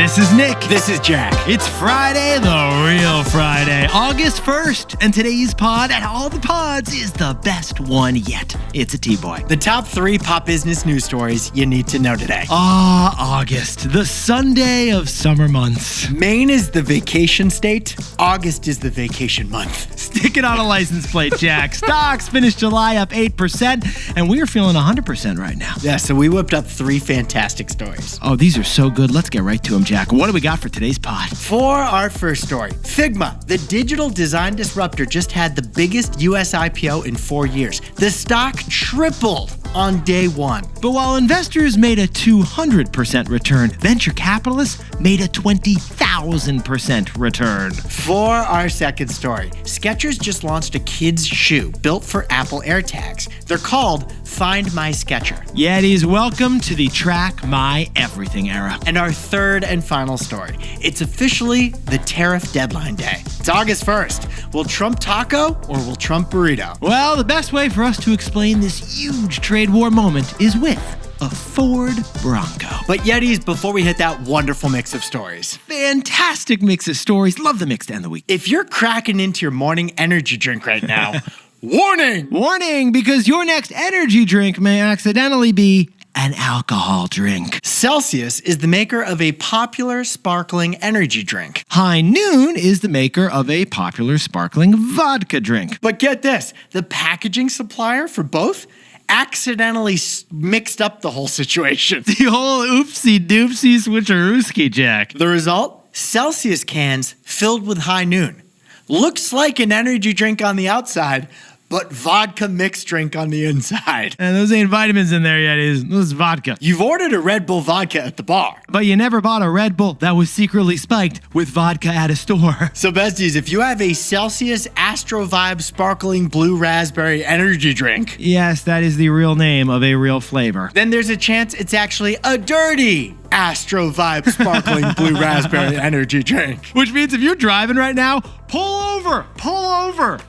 This is Nick. This is Jack. It's Friday, the real Friday, August 1st, and today's pod at all the pods is the best one yet. It's a T-Boy. The top 3 pop business news stories you need to know today. August, the Sunday of summer months. Maine is the vacation state. August is the vacation month. Stick it on a license plate, Jack. Stocks finished July up 8%, and we are feeling 100% right now. Yeah, so we whipped up 3 fantastic stories. Oh, these are so good. Let's get right to them, Jack. What do we got for today's pod? For our first story, Figma, the digital design disruptor, just had the biggest U.S. IPO in 4 years. The stock tripled on day one. But while investors made a 200% return, venture capitalists made a 20,000% return. For our second story, Skechers just launched a kid's shoe built for Apple AirTags. They're called Find My Sketcher. Yetis, welcome to the Track My Everything era. And our third and final story, it's officially the Tariff Deadline day. It's August 1st. Will Trump taco or will Trump burrito? Well, the best way for us to explain this huge trade war moment is with a Ford Bronco. But Yetis, before we hit that wonderful mix of stories. Fantastic mix of stories. Love the mix to end the week. If you're cracking into your morning energy drink right now, warning! Warning, because your next energy drink may accidentally be an alcohol drink. Celsius is the maker of a popular sparkling energy drink. High Noon is the maker of a popular sparkling vodka drink. But get this, the packaging supplier for both accidentally mixed up the whole situation. The whole oopsie-doopsie switcherooski, Jack. The result? Celsius cans filled with High Noon. Looks like an energy drink on the outside, but vodka mixed drink on the inside. And those ain't vitamins in there yet, this is vodka. You've ordered a Red Bull vodka at the bar. But you never bought a Red Bull that was secretly spiked with vodka at a store. So besties, if you have a Celsius Astro Vibe Sparkling Blue Raspberry energy drink. Yes, that is the real name of a real flavor. Then there's a chance it's actually a dirty Astro Vibe Sparkling Blue Raspberry energy drink. Which means if you're driving right now, pull over.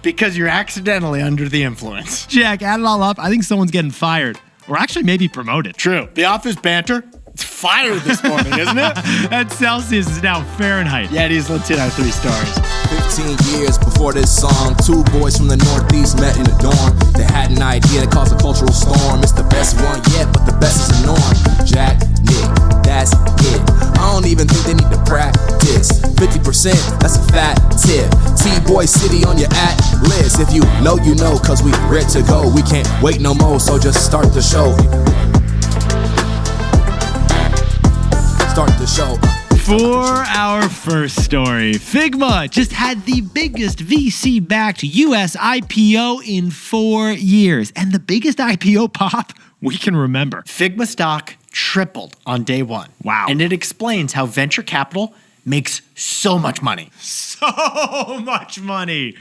Because you're accidentally under the influence. Jack, add it all up, I think someone's getting fired. Or actually maybe promoted. True. The office banter, it's fire this morning, isn't it? That Celsius is now Fahrenheit. Yetis, let's hit our 3 stories. 15 years before this song, 2 boys from the Northeast met in the dorm. They had an idea that caused a cultural storm. It's the best one yet, but the best is the norm. Jack, Nick, that's it. I don't even think they need to practice. 50%, that's a fat tip. T-Boy City on your at list. If you know, you know, cause we ready to go. We can't wait no more, so just start the show. Start the show. For our first story, Figma just had the biggest VC-backed U.S. IPO in 4 years, and the biggest IPO pop we can remember. Figma stock tripled on day one. Wow. And it explains how venture capital makes so much money. So much money.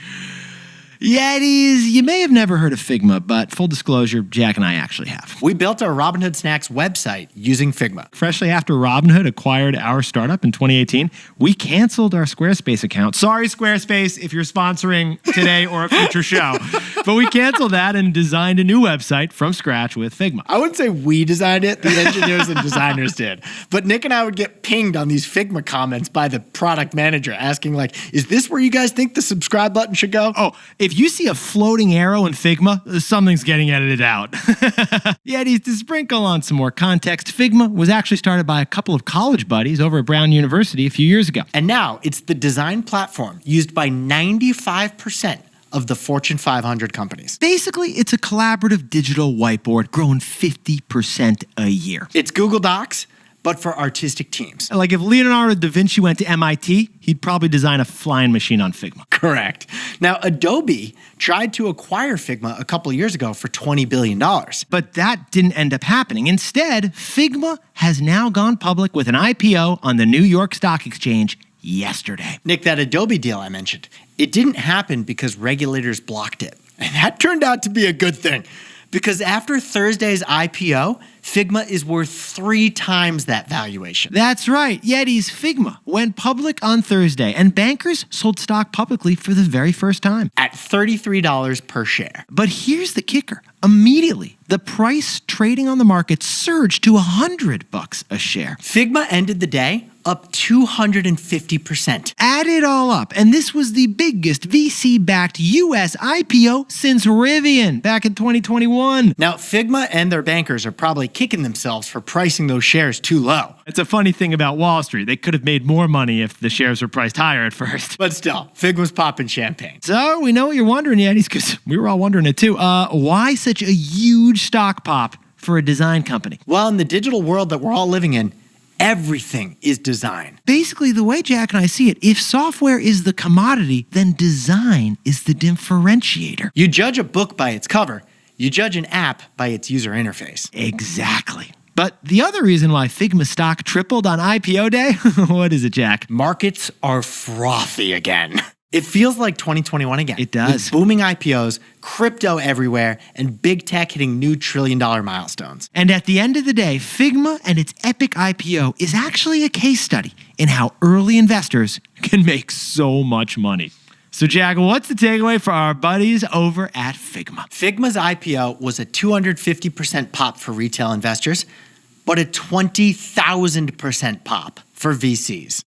Yetis, you may have never heard of Figma, but full disclosure, Jack and I actually have. We built our Robinhood Snacks website using Figma. Freshly after Robinhood acquired our startup in 2018, we canceled our Squarespace account. Sorry, Squarespace, if you're sponsoring today or a future show. But we canceled that and designed a new website from scratch with Figma. I wouldn't say we designed it, the engineers and designers did. But Nick and I would get pinged on these Figma comments by the product manager asking like, is this where you guys think the subscribe button should go? Oh, if you see a floating arrow in Figma, something's getting edited out. Yetis, to sprinkle on some more context, Figma was actually started by a couple of college buddies over at Brown University a few years ago. And now it's the design platform used by 95% of the Fortune 500 companies. Basically, it's a collaborative digital whiteboard growing 50% a year. It's Google Docs, but for artistic teams. Like if Leonardo da Vinci went to MIT, he'd probably design a flying machine on Figma. Correct. Now, Adobe tried to acquire Figma a couple of years ago for $20 billion. But that didn't end up happening. Instead, Figma has now gone public with an IPO on the New York Stock Exchange yesterday. Nick, that Adobe deal I mentioned, it didn't happen because regulators blocked it. And that turned out to be a good thing. Because after Thursday's IPO, Figma is worth 3 times that valuation. That's right. Yetis, Figma went public on Thursday, and bankers sold stock publicly for the very first time. At $33 per share. But here's the kicker. Immediately, the price trading on the market surged to $100 a share. Figma ended the day up 250%. Add it all up, and this was the biggest VC-backed U.S. IPO since Rivian back in 2021. Now, Figma and their bankers are probably kicking themselves for pricing those shares too low. It's a funny thing about Wall Street. They could have made more money if the shares were priced higher at first. But still, Figma's popping champagne. So we know what you're wondering, Yetis, because we were all wondering it too. Why such a huge stock pop for a design company? Well, in the digital world that we're all living in, everything is design. Basically, the way Jack and I see it, if software is the commodity, then design is the differentiator. You judge a book by its cover. You judge an app by its user interface. Exactly. But the other reason why Figma stock tripled on IPO day, what is it, Jack? Markets are frothy again. It feels like 2021 again. It does. With booming IPOs, crypto everywhere, and big tech hitting new trillion-dollar milestones. And at the end of the day, Figma and its epic IPO is actually a case study in how early investors can make so much money. So, Jack, what's the takeaway for our buddies over at Figma? Figma's IPO was a 250% pop for retail investors, but a 20,000% pop for VCs.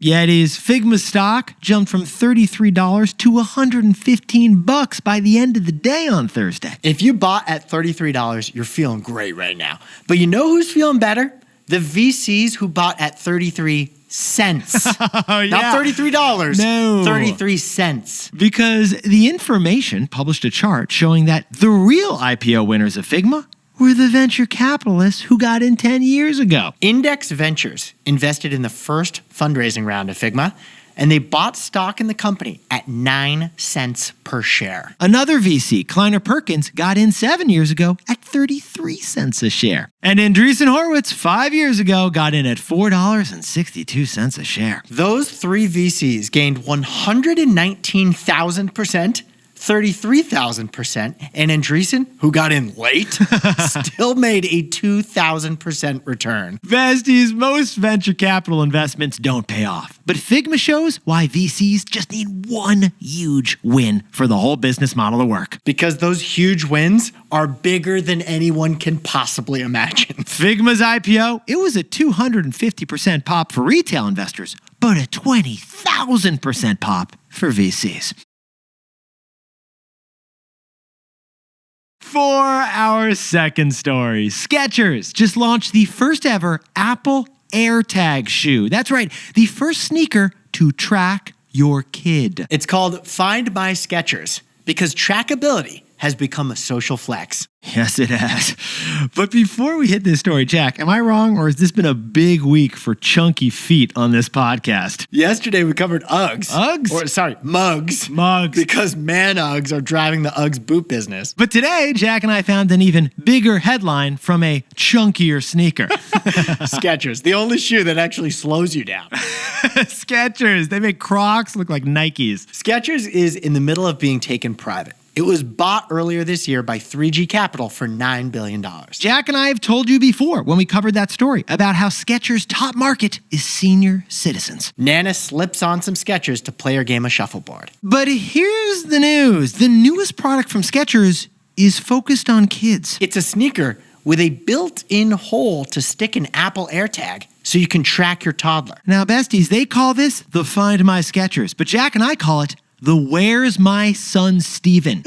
Yetis, Figma's stock jumped from $33 to $115 by the end of the day on Thursday. If you bought at $33, you're feeling great right now. But you know who's feeling better? The VCs who bought at 33 cents. Oh, yeah. Not $33. No. 33 cents. Because the information published a chart showing that the real IPO winners of Figma were the venture capitalists who got in 10 years ago. Index Ventures invested in the first fundraising round of Figma, and they bought stock in the company at 9 cents per share. Another VC, Kleiner Perkins, got in 7 years ago at 33 cents a share. And Andreessen Horowitz, 5 years ago, got in at $4.62 a share. Those three VCs gained 119,000%, 33,000%, and Andreessen, who got in late, still made a 2,000% return. Besties, most venture capital investments don't pay off. But Figma shows why VCs just need one huge win for the whole business model to work. Because those huge wins are bigger than anyone can possibly imagine. Figma's IPO, it was a 250% pop for retail investors, but a 20,000% pop for VCs. For our second story, Skechers just launched the first ever Apple AirTag shoe. That's right, the first sneaker to track your kid. It's called Find My Skechers because trackability has become a social flex. Yes, it has. But before we hit this story, Jack, am I wrong, or has this been a big week for chunky feet on this podcast? Yesterday we covered Uggs. Uggs? Mugs. Mugs. Because man Uggs are driving the Uggs boot business. But today, Jack and I found an even bigger headline from a chunkier sneaker. Skechers, the only shoe that actually slows you down. Skechers, they make Crocs look like Nikes. Skechers is in the middle of being taken private. It was bought earlier this year by 3G Capital for $9 billion. Jack and I have told you before when we covered that story about how Skechers' top market is senior citizens. Nana slips on some Skechers to play her game of shuffleboard. But here's the news. The newest product from Skechers is focused on kids. It's a sneaker with a built-in hole to stick an Apple AirTag so you can track your toddler. Now, besties, they call this the Find My Skechers, but Jack and I call it the Where's My Son Steven.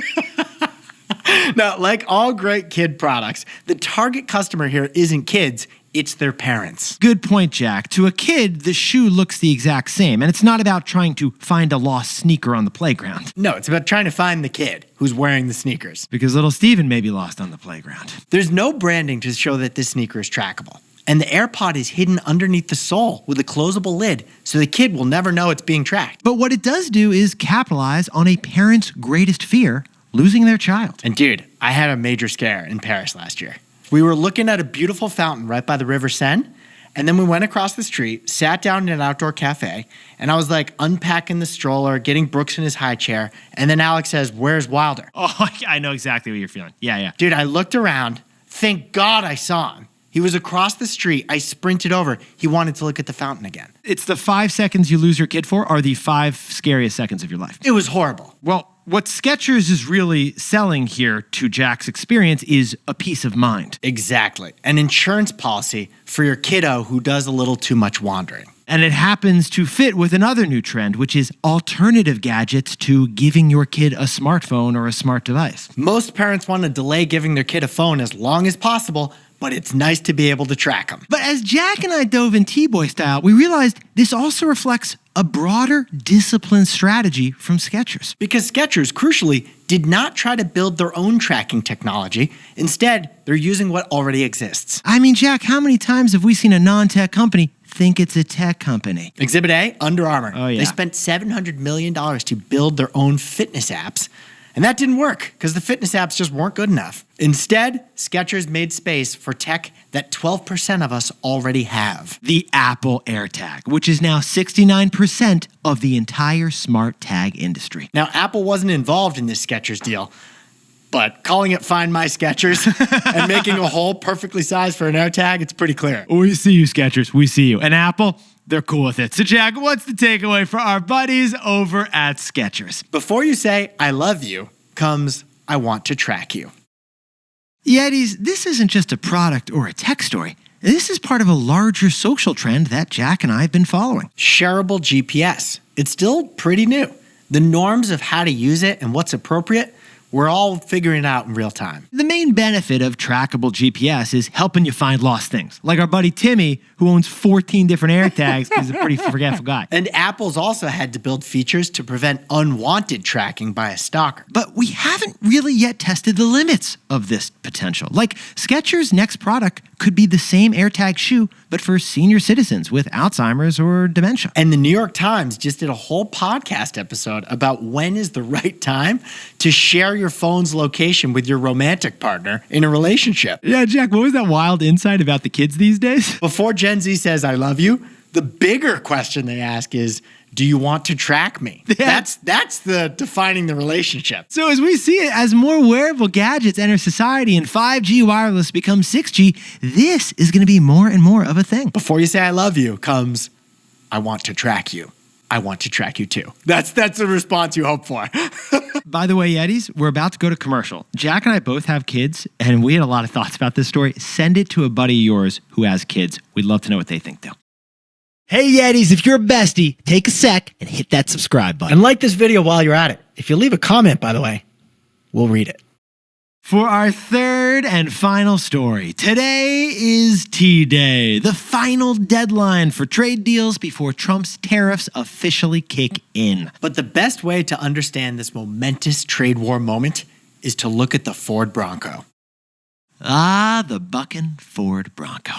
Now, like all great kid products, the target customer here isn't kids, it's their parents. Good point, Jack. To a kid, the shoe looks the exact same, and it's not about trying to find a lost sneaker on the playground. No, it's about trying to find the kid who's wearing the sneakers. Because little Steven may be lost on the playground. There's no branding to show that this sneaker is trackable. And the AirPod is hidden underneath the sole with a closable lid, so the kid will never know it's being tracked. But what it does do is capitalize on a parent's greatest fear, losing their child. And dude, I had a major scare in Paris last year. We were looking at a beautiful fountain right by the River Seine, and then we went across the street, sat down in an outdoor cafe, and I was like unpacking the stroller, getting Brooks in his high chair, and then Alex says, "Where's Wilder?" Oh, I know exactly what you're feeling. Yeah. Dude, I looked around. Thank God I saw him. He was across the street. I sprinted over. He wanted to look at the fountain again. It's the 5 seconds you lose your kid for are the 5 scariest seconds of your life. It was horrible. Well, What Skechers is really selling here to Jack's experience is a peace of mind. Exactly. An insurance policy for your kiddo who does a little too much wandering. And it happens to fit with another new trend, which is alternative gadgets to giving your kid a smartphone or a smart device. Most parents want to delay giving their kid a phone as long as possible, but it's nice to be able to track them. But as Jack and I dove in T-Boy style, we realized this also reflects a broader discipline strategy from Skechers. Because Skechers, crucially, did not try to build their own tracking technology. Instead, they're using what already exists. I mean, Jack, how many times have we seen a non-tech company think it's a tech company? Exhibit A, Under Armour. Oh, yeah. They spent $700 million to build their own fitness apps. And that didn't work because the fitness apps just weren't good enough. Instead, Skechers made space for tech that 12% of us already have. The Apple AirTag, which is now 69% of the entire smart tag industry. Now, Apple wasn't involved in this Skechers deal, but calling it Find My Skechers and making a hole perfectly sized for an AirTag, it's pretty clear. We see you, Skechers. We see you. And Apple, they're cool with it. So, Jack, what's the takeaway for our buddies over at Skechers? Before you say, I love you, comes, I want to track you. Yetis, this isn't just a product or a tech story. This is part of a larger social trend that Jack and I have been following. Shareable GPS. It's still pretty new. The norms of how to use it and what's appropriate, we're all figuring it out in real time. The main benefit of trackable GPS is helping you find lost things. Like our buddy Timmy, who owns 14 different AirTags, is a pretty forgetful guy. And Apple's also had to build features to prevent unwanted tracking by a stalker. But we haven't really yet tested the limits of this potential. Like Skechers' next product could be the same AirTag shoe, but for senior citizens with Alzheimer's or dementia. And the New York Times just did a whole podcast episode about when is the right time to share your phone's location with your romantic partner in a relationship. Yeah, Jack, what was that wild insight about the kids these days? Before Gen Z says, I love you, the bigger question they ask is, do you want to track me? Yeah. That's the defining the relationship. So as we see it, as more wearable gadgets enter society and 5G wireless becomes 6G, this is going to be more and more of a thing. Before you say I love you comes, I want to track you. I want to track you too. That's the response you hope for. By the way, Yetis, we're about to go to commercial. Jack and I both have kids, and we had a lot of thoughts about this story. Send it to a buddy of yours who has kids. We'd love to know what they think, though. Hey, Yetis, if you're a bestie, take a sec and hit that subscribe button. And like this video while you're at it. If you leave a comment, by the way, we'll read it. For our third and final story, today is T-Day, the final deadline for trade deals before Trump's tariffs officially kick in. But the best way to understand this momentous trade war moment is to look at the Ford Bronco. Ah, the buckin' Ford Bronco.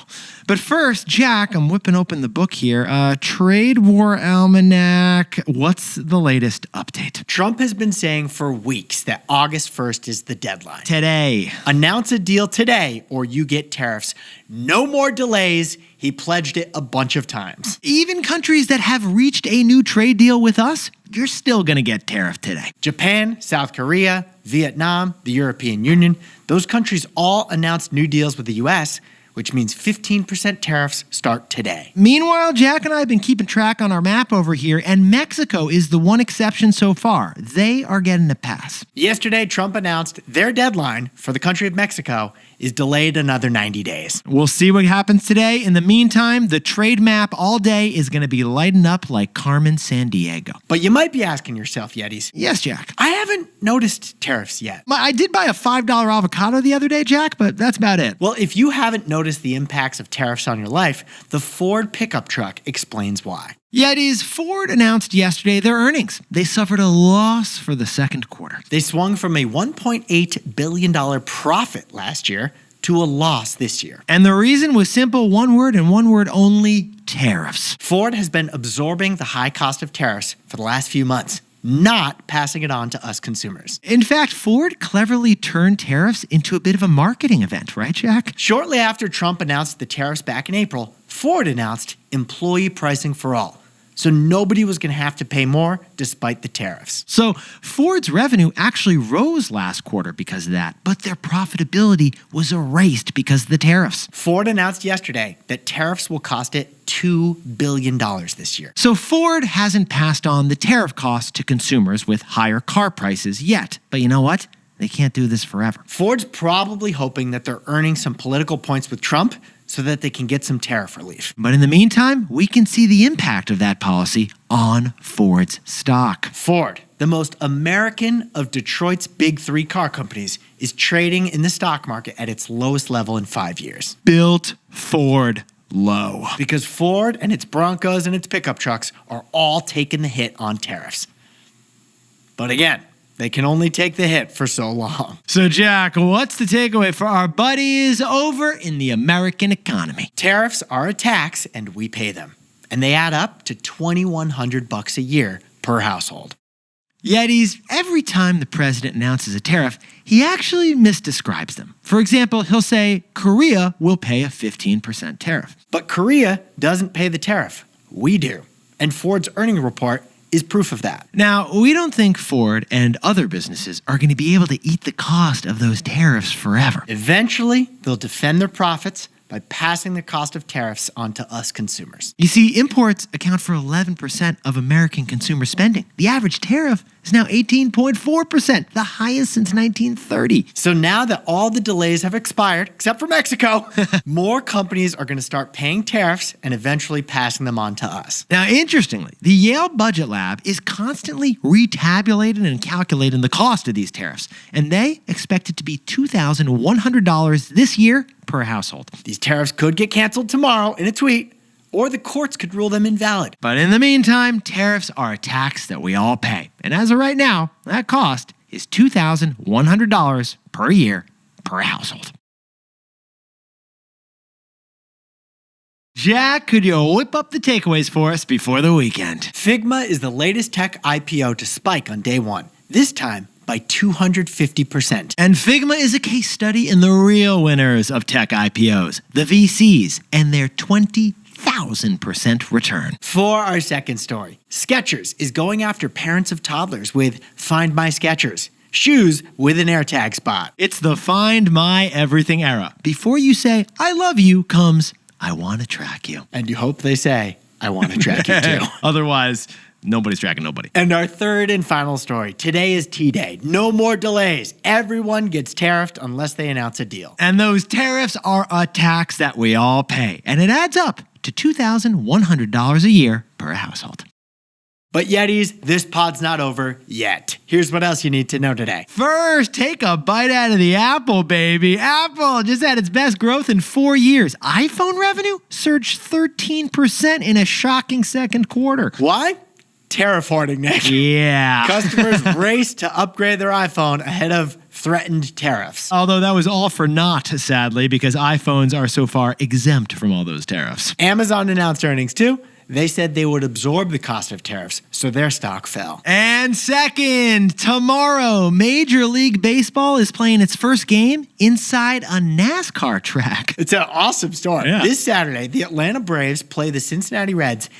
But first, Jack, I'm whipping open the book here. Trade War Almanac. What's the latest update? Trump has been saying for weeks that August 1st is the deadline. Today. Announce a deal today or you get tariffs. No more delays. He pledged it a bunch of times. Even countries that have reached a new trade deal with us, you're still going to get tariffed today. Japan, South Korea, Vietnam, the European Union, those countries all announced new deals with the U.S., which means 15% tariffs start today. Meanwhile, Jack and I have been keeping track on our map over here, and Mexico is the one exception so far. They are getting a pass. Yesterday, Trump announced their deadline for the country of Mexico is delayed another 90 days. We'll see what happens today. In the meantime, the trade map all day is going to be lighting up like Carmen Sandiego. But you might be asking yourself, Yetis. Yes, Jack. I haven't noticed tariffs yet. I did buy a $5 avocado the other day, Jack, but that's about it. Well, if you haven't noticed the impacts of tariffs on your life, the Ford pickup truck explains why. Yetis, Ford announced yesterday their earnings. They suffered a loss for the second quarter. They swung from a $1.8 billion profit last year to a loss this year. And the reason was simple, one word and one word only, tariffs. Ford has been absorbing the high cost of tariffs for the last few months, not passing it on to us consumers. In fact, Ford cleverly turned tariffs into a bit of a marketing event, right, Jack? Shortly after Trump announced the tariffs back in April, Ford announced employee pricing for all. So nobody was going to have to pay more despite the tariffs. So Ford's revenue actually rose last quarter because of that, but their profitability was erased because of the tariffs. Ford announced yesterday that tariffs will cost it $2 billion this year. So Ford hasn't passed on the tariff costs to consumers with higher car prices yet. But you know what? They can't do this forever. Ford's probably hoping that they're earning some political points with Trump so that they can get some tariff relief. But in the meantime, we can see the impact of that policy on Ford's stock. Ford, the most American of Detroit's big three car companies, is trading in the stock market at its lowest level in 5 years. Built Ford low. Because Ford and its Broncos and its pickup trucks are all taking the hit on tariffs. But again, they can only take the hit for so long. So Jack, what's the takeaway for our buddies over in the American economy? Tariffs are a tax and we pay them. And they add up to $2,100 a year per household. Yetis, every time the president announces a tariff, he actually misdescribes them. For example, he'll say Korea will pay a 15% tariff. But Korea doesn't pay the tariff. We do. And Ford's earnings report is proof of that. Now, we don't think Ford and other businesses are going to be able to eat the cost of those tariffs forever. Eventually, they'll defend their profits by passing the cost of tariffs on to us consumers. You see, imports account for 11% of American consumer spending. The average tariff is now 18.4%, the highest since 1930. So now that all the delays have expired, except for Mexico, more companies are going to start paying tariffs and eventually passing them on to us. Now, interestingly, the Yale Budget Lab is constantly retabulating and calculating the cost of these tariffs, and they expect it to be $2,100 this year per household. These tariffs could get canceled tomorrow in a tweet, or the courts could rule them invalid. But in the meantime, tariffs are a tax that we all pay. And as of right now, that cost is $2,100 per year per household. Jack, could you whip up the takeaways for us before the weekend? Figma is the latest tech IPO to spike on day one, this time by 250%. And Figma is a case study in the real winners of tech IPOs, the VCs, and their 20,000% return. For our second story, Skechers is going after parents of toddlers with Find My Skechers, shoes with an AirTag spot. It's the Find My Everything era. Before you say, I love you, comes, I want to track you. And you hope they say, I want to track you too. Otherwise, nobody's tracking nobody. And our third and final story. Today is T-Day. No more delays. Everyone gets tariffed unless they announce a deal. And those tariffs are a tax that we all pay. And it adds up to $2,100 a year per household. But Yetis, this pod's not over yet. Here's what else you need to know today. First, take a bite out of the apple, baby. Apple just had its best growth in 4 years. iPhone revenue surged 13% in a shocking second quarter. Why? Tariff hoarding, Nick. Yeah. Customers race to upgrade their iPhone ahead of threatened tariffs. Although that was all for naught, sadly, because iPhones are so far exempt from all those tariffs. Amazon announced earnings too. They said they would absorb the cost of tariffs, so their stock fell. And second, tomorrow, Major League Baseball is playing its first game inside a NASCAR track. It's an awesome story. Yeah. This Saturday, the Atlanta Braves play the Cincinnati Reds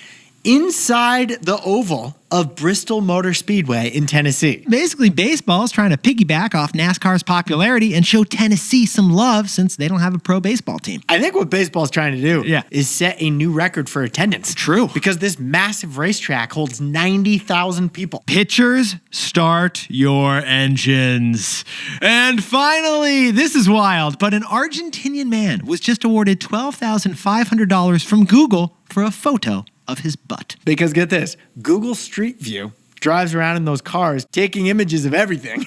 inside the oval of Bristol Motor Speedway in Tennessee. Basically, baseball is trying to piggyback off NASCAR's popularity and show Tennessee some love since they don't have a pro baseball team. I think what baseball's trying to do Yeah. is set a new record for attendance. True. Because this massive racetrack holds 90,000 people. Pitchers, start your engines. And finally, this is wild, but an Argentinian man was just awarded $12,500 from Google for a photo of his butt. Because get this, Google Street View drives around in those cars taking images of everything.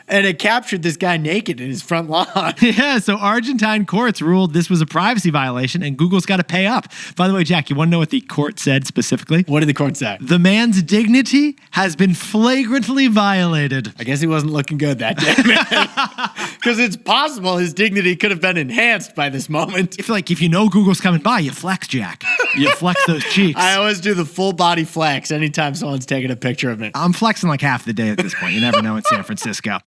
And it captured this guy naked in his front lawn. Yeah, so Argentine courts ruled this was a privacy violation and Google's got to pay up. By the way, Jack, you want to know what the court said specifically? What did the court say? The man's dignity has been flagrantly violated. I guess he wasn't looking good that day, man. Because it's possible his dignity could have been enhanced by this moment. If you know Google's coming by, you flex, Jack. You flex those cheeks. I always do the full body flex anytime someone's taking a picture of me. I'm flexing like half the day at this point. You never know in San Francisco.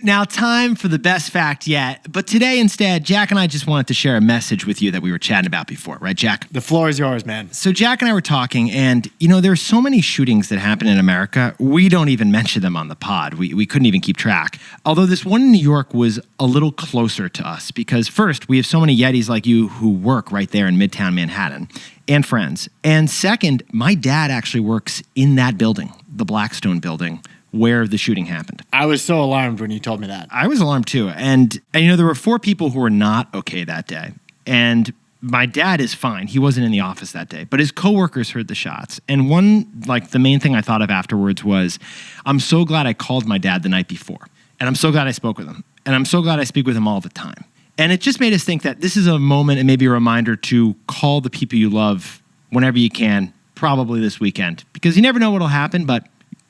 Now, time for the best fact yet. But today, instead, Jack and I just wanted to share a message with you that we were chatting about before. Right, Jack? The floor is yours, man. So Jack and I were talking, and, there are so many shootings that happen in America, we don't even mention them on the pod. We couldn't even keep track. Although this one in New York was a little closer to us because, first, we have so many Yetis like you who work right there in Midtown Manhattan and friends. And second, my dad actually works in that building, the Blackstone building, where the shooting happened. I was so alarmed when you told me that. I was alarmed too. And there were 4 people who were not okay that day. And my dad is fine. He wasn't in the office that day. But his coworkers heard the shots. And the main thing I thought of afterwards was, I'm so glad I called my dad the night before. And I'm so glad I spoke with him. And I'm so glad I speak with him all the time. And it just made us think that this is a moment and maybe a reminder to call the people you love whenever you can, probably this weekend. Because you never know what'll happen, but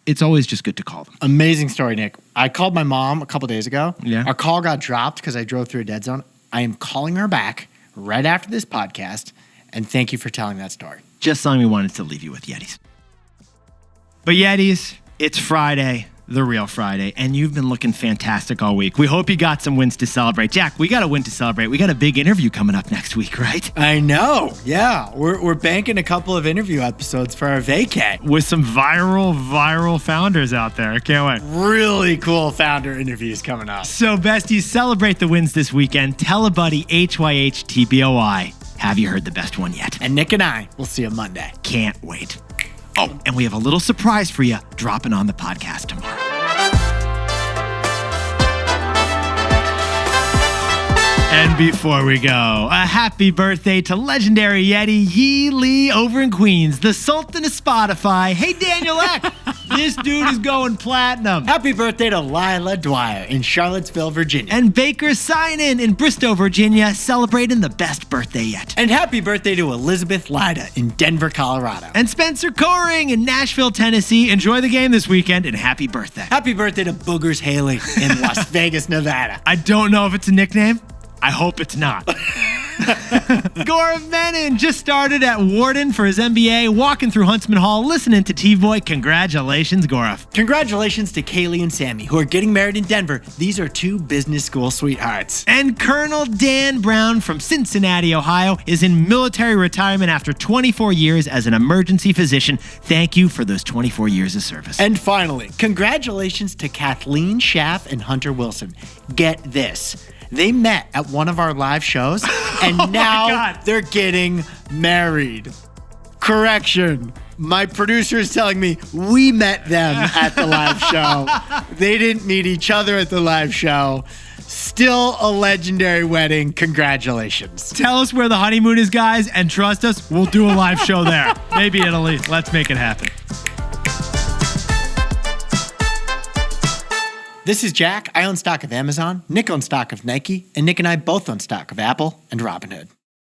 it's always just good to call them. Amazing story, Nick. I called my mom a couple days ago. Yeah. Our call got dropped because I drove through a dead zone. I am calling her back right after this podcast, and thank you for telling that story. Just something we wanted to leave you with, Yetis. But Yetis, it's Friday, the real Friday, and you've been looking fantastic all week. We hope you got some wins to celebrate. Jack, we got a win to celebrate. We got a big interview coming up next week, right? I know. Yeah. We're banking a couple of interview episodes for our vacay. With some viral founders out there. I can't wait. Really cool founder interviews coming up. So, besties, celebrate the wins this weekend. Tell a buddy, HYH TBOY. Have you heard the best one yet? And Nick and I will see you Monday. Can't wait. Oh, and we have a little surprise for you dropping on the podcast tomorrow. And before we go, a happy birthday to legendary Yeti Yee Lee over in Queens, the Sultan of Spotify. Hey, Daniel Eck, this dude is going platinum. Happy birthday to Lila Dwyer in Charlottesville, Virginia. And Baker Signin in Bristow, Virginia, celebrating the best birthday yet. And happy birthday to Elizabeth Lida in Denver, Colorado. And Spencer Coring in Nashville, Tennessee. Enjoy the game this weekend and happy birthday. Happy birthday to Boogers Haley in Las Vegas, Nevada. I don't know if it's a nickname. I hope it's not. Gaurav Menon just started at Wharton for his MBA, walking through Huntsman Hall, listening to T-Boy. Congratulations, Gaurav. Congratulations to Kaylee and Sammy, who are getting married in Denver. These are 2 business school sweethearts. And Colonel Dan Brown from Cincinnati, Ohio, is in military retirement after 24 years as an emergency physician. Thank you for those 24 years of service. And finally, congratulations to Kathleen Schaff and Hunter Wilson. Get this. They met at one of our live shows, and now they're getting married. Correction. My producer is telling me we met them at the live show. They didn't meet each other at the live show. Still a legendary wedding. Congratulations. Tell us where the honeymoon is, guys, and trust us, we'll do a live show there. Maybe Italy. Let's make it happen. This is Jack. I own stock of Amazon. Nick owns stock of Nike. And Nick and I both own stock of Apple and Robinhood.